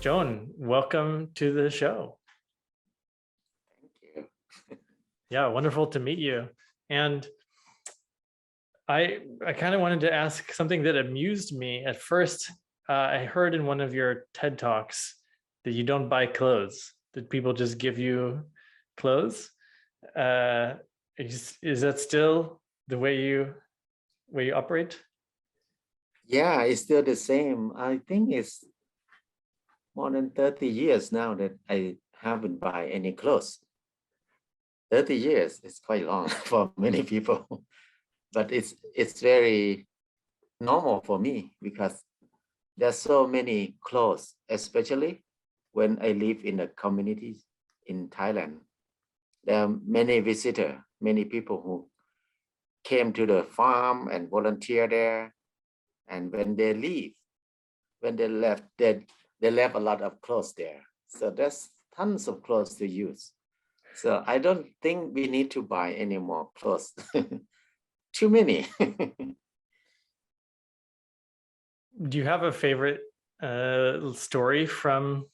Jon, welcome to the show. Thank you. Yeah, wonderful to meet you. And I kind of wanted to ask something that amused me at first. I heard in one of your TED Talks that you don't buy clothes, that people just give you clothes. Is that still the way you operate? Yeah, it's still the same. I think it's more than 30 years now that I haven't buy any clothes. 30 years is quite long for many people, but it's very normal for me because there's so many clothes, especially when I live in the communities in Thailand. There are many visitors, many people who came to the farm and volunteer there. And when they leave, when they left, they left a lot of clothes there. So there's tons of clothes to use. So I don't think we need to buy any more clothes. Too many. Do you have a favorite story from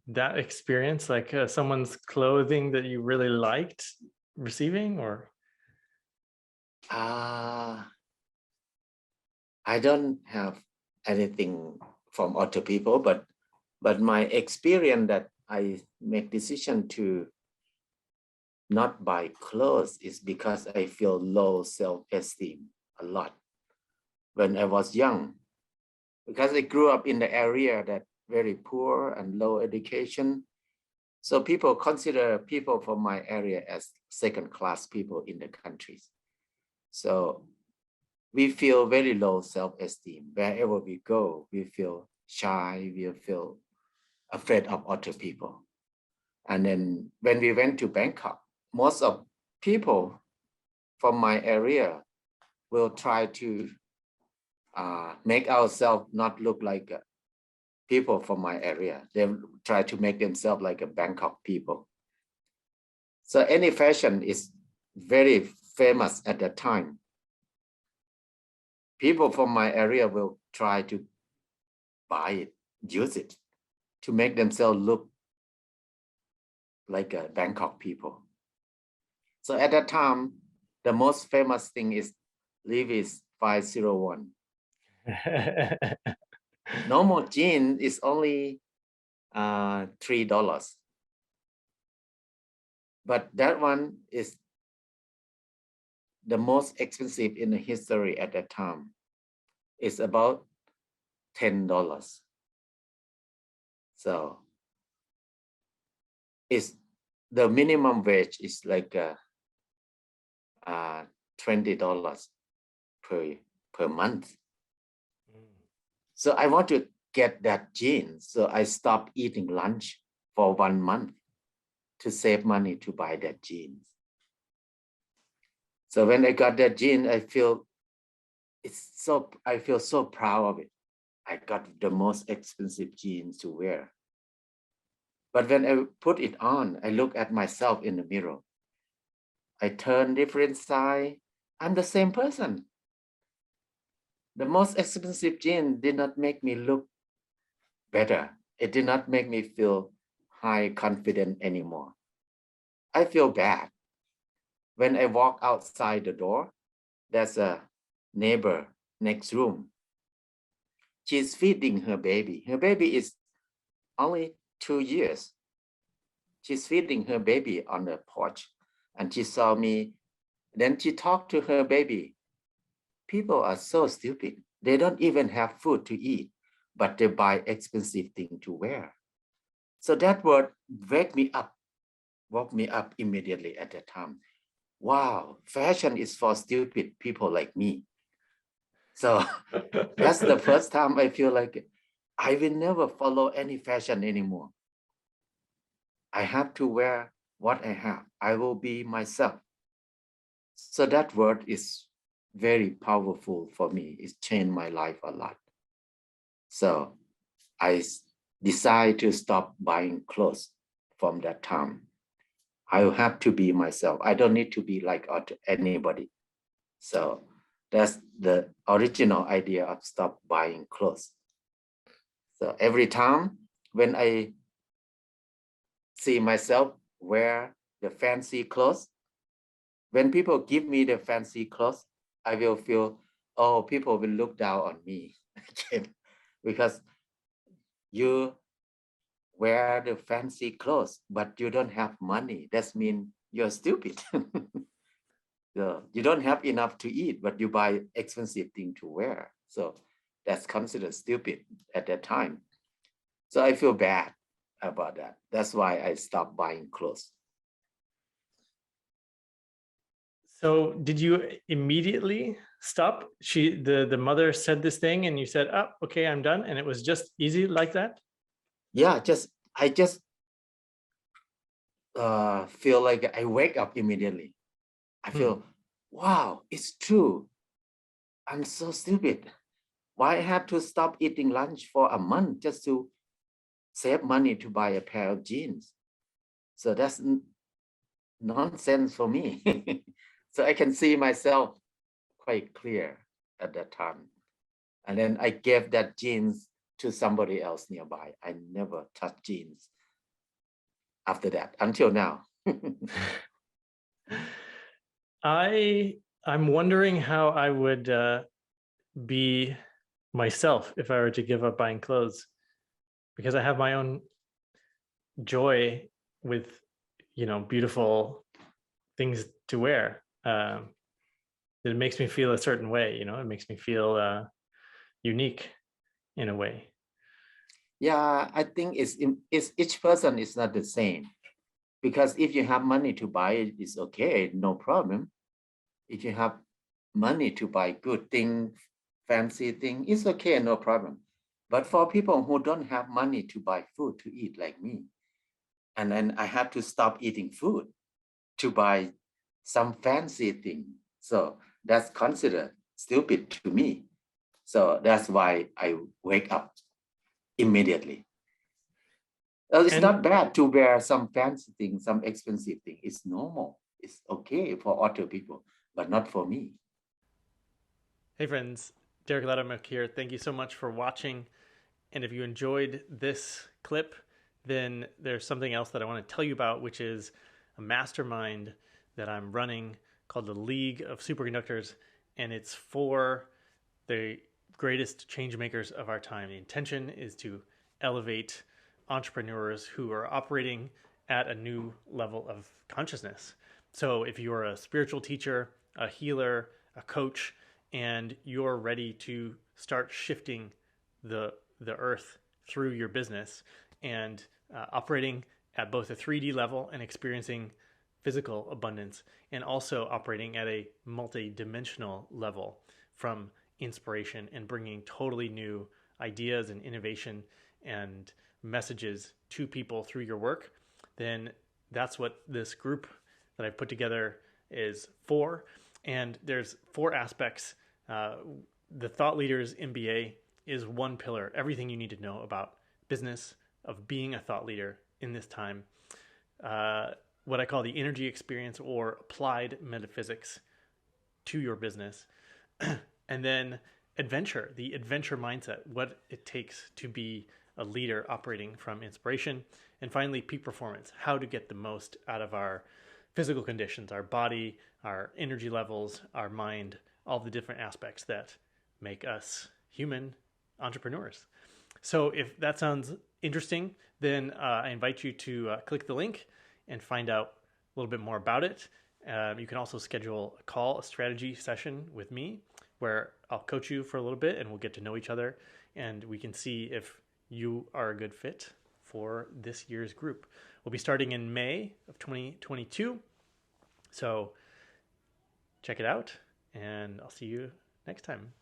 that experience, like someone's clothing that you really liked receiving, or? I don't have anything from other people, but my experience that I make decision to not buy clothes is because I feel low self-esteem a lot when I was young, because I grew up in the area that very poor and low education. So people consider people from my area as second-class people in the countries. So we feel very low self-esteem. Wherever we go, we feel shy, we feel afraid of other people. And then when we went to Bangkok, most of people from my area will try to make ourselves not look like people from my area. They try to make themselves like a Bangkok people. So any fashion is very famous at that time. People from my area will try to buy it, use it to make themselves look like a Bangkok people. So at that time, the most famous thing is Levi's 501. Normal jeans is only $3. But that one is the most expensive in the history at that time. It's about $10. So it's the minimum wage is like $20 per month. So I want to get that jeans. So I stopped eating lunch for 1 month to save money to buy that jeans. So when I got that jeans, I feel so proud of it. I got the most expensive jeans to wear. But when I put it on, I look at myself in the mirror. I turn different side. I'm the same person. The most expensive jeans did not make me look better. It did not make me feel high confident anymore. I feel bad. When I walk outside the door, there's a neighbor next room. She's feeding her baby. Her baby is only 2 years. She's feeding her baby on the porch, and she saw me. Then she talked to her baby. People are so stupid. They don't even have food to eat, but they buy expensive things to wear. So that word woke me up immediately at that time. Wow, fashion is for stupid people like me. So that's the first time I feel like I will never follow any fashion anymore. I have to wear what I have. I will be myself. So that word is very powerful for me. It's changed my life a lot. So I decided to stop buying clothes from that time. I will have to be myself. I don't need to be like anybody. So that's the original idea of stop buying clothes. So every time when I see myself wear the fancy clothes, when people give me the fancy clothes, I will feel, oh, people will look down on me again because you wear the fancy clothes, but you don't have money. That means you're stupid. So you don't have enough to eat, but you buy expensive thing to wear. So that's considered stupid at that time. So I feel bad about that. That's why I stopped buying clothes. So did you immediately stop? The mother said this thing and you said, oh, okay, I'm done. And it was just easy like that? Yeah, I just feel like I wake up immediately. I feel, wow, it's true. I'm so stupid. Why I have to stop eating lunch for a month just to save money to buy a pair of jeans? So that's nonsense for me. So I can see myself quite clear at that time. And then I gave that jeans to somebody else nearby. I never touched jeans after that until now. I'm wondering how I would be myself if I were to give up buying clothes, because I have my own joy with, beautiful things to wear. It makes me feel a certain way, it makes me feel unique in a way. Yeah, I think it's each person is not the same, because if you have money to buy it, it's okay, no problem. If you have money to buy good thing, fancy thing, it's okay, no problem. But for people who don't have money to buy food to eat like me, and then I have to stop eating food to buy some fancy thing. So that's considered stupid to me. So that's why I wake up immediately. It's not bad to wear some fancy thing, some expensive thing. It's normal. It's okay for other people, but not for me. Hey friends, Derek Loudermilk here. Thank you so much for watching. And if you enjoyed this clip, then there's something else that I want to tell you about, which is a mastermind that I'm running called the League of Superconductors. And it's for the greatest change makers of our time. The intention is to elevate entrepreneurs who are operating at a new level of consciousness. So if you're a spiritual teacher, a healer, a coach, and you're ready to start shifting the earth through your business and operating at both a 3D level and experiencing physical abundance, and also operating at a multi-dimensional level from inspiration and bringing totally new ideas and innovation and messages to people through your work, then that's what this group that I've put together is for. And there's 4 aspects. The Thought Leaders MBA is one pillar, everything you need to know about business, of being a thought leader in this time. What I call the energy experience, or applied metaphysics to your business. And then adventure, the adventure mindset, what it takes to be a leader operating from inspiration. And finally, peak performance, how to get the most out of our physical conditions, our body, our energy levels, our mind, all the different aspects that make us human entrepreneurs. So if that sounds interesting, then I invite you to click the link and find out a little bit more about it. You can also schedule a call, a strategy session with me, where I'll coach you for a little bit and we'll get to know each other, and we can see if you are a good fit for this year's group. We'll be starting in May of 2022. So check it out, and I'll see you next time.